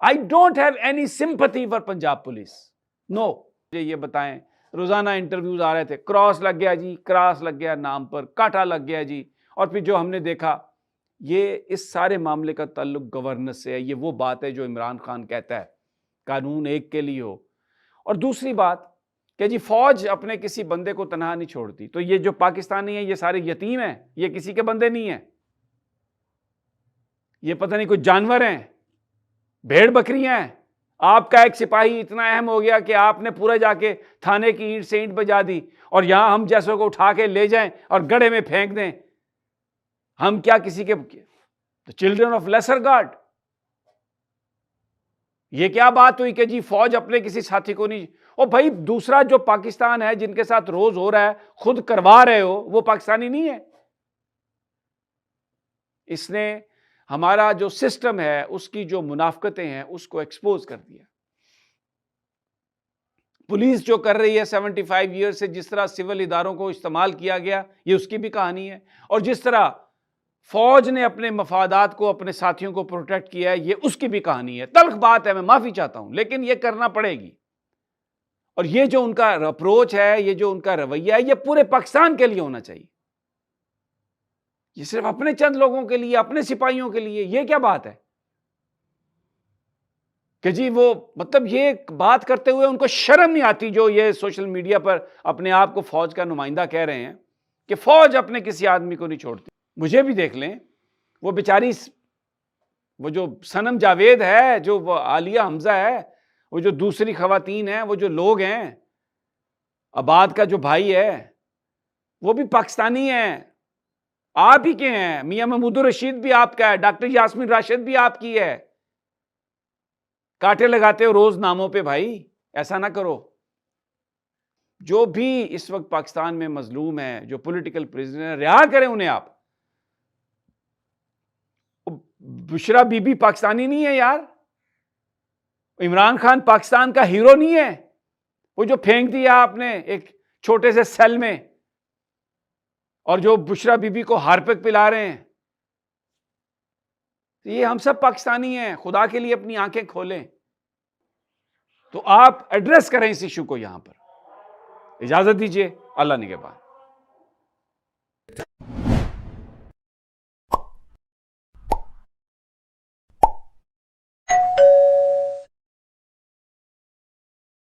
I don't have any sympathy for Punjab police, no. ये बताएं, रोजाना इंटरव्यूज आ रहे थे, क्रॉस लग गया जी, क्रॉस लग गया नाम पर, कांटा लग गया जी। और फिर जो हमने देखा, ये इस सारे मामले का ताल्लुक गवर्नेंस से है। ये वो बात है जो इमरान खान कहता है कानून एक के लिए हो। और दूसरी बात कि जी फौज अपने किसी बंदे को तनहा नहीं छोड़ती, तो ये जो पाकिस्तानी है ये सारे यतीम हैं, ये किसी के बंदे नहीं है, ये पता नहीं कुछ जानवर हैं, भेड़ बकरियां हैं। आपका एक सिपाही इतना अहम हो गया कि आपने पूरा जाके थाने की ईंट से ईंट बजा दी, और यहां हम जैसों को उठा के ले जाएं और गड्ढे में फेंक दें। हम क्या किसी के चिल्ड्रन ऑफ लेसर गॉड? ये क्या बात हुई कि जी फौज अपने किसी साथी को नहीं? और भाई दूसरा जो पाकिस्तान है जिनके साथ रोज हो रहा है, खुद करवा रहे हो, वो पाकिस्तानी नहीं है। इसने हमारा जो सिस्टम है उसकी जो मुनाफकतें हैं उसको एक्सपोज कर दिया। पुलिस जो कर रही है 75 ईयर से, जिस तरह सिविल इदारों को इस्तेमाल किया गया, ये उसकी भी कहानी है। और जिस तरह फौज ने अपने मफादात को, अपने साथियों को प्रोटेक्ट किया है, ये उसकी भी कहानी है। तल्ख बात है, मैं माफी चाहता हूं, लेकिन ये करना पड़ेगी। और ये जो उनका अप्रोच है, ये जो उनका रवैया है, ये पूरे पाकिस्तान के लिए होना चाहिए। ये सिर्फ अपने चंद लोगों के लिए, अपने सिपाहियों के लिए, ये क्या बात है कि जी वो, मतलब ये बात करते हुए उनको शर्म नहीं आती, जो ये सोशल मीडिया पर अपने आप को फौज का नुमाइंदा कह रहे हैं कि फौज अपने किसी आदमी को नहीं छोड़ती। मुझे भी देख लें, वो बेचारी, वो जो सनम जावेद है, जो वो आलिया हमजा है, वो जो दूसरी खवातीन है, वो जो लोग हैं, आबाद का जो भाई है, वो भी पाकिस्तानी है, आप ही के हैं। मियां महमूद रशीद भी आपका है, डॉक्टर यास्मीन राशिद भी आपकी है। कांटे लगाते हो रोज नामों पे, भाई ऐसा ना करो। जो भी इस वक्त पाकिस्तान में मजलूम है, जो पॉलिटिकल प्रिजनर, रिहा करें उन्हें आप। बुशरा बीबी पाकिस्तानी नहीं है यार, इमरान खान पाकिस्तान का हीरो नहीं है। वो जो फेंक दिया आपने एक छोटे से सेल में, और जो बुशरा बीबी को हार्पिक पिला रहे हैं, ये हम सब पाकिस्तानी हैं। खुदा के लिए अपनी आंखें खोलें। तो आप एड्रेस करें इस इशू को यहां पर। इजाजत दीजिए, अल्लाह निगहबान।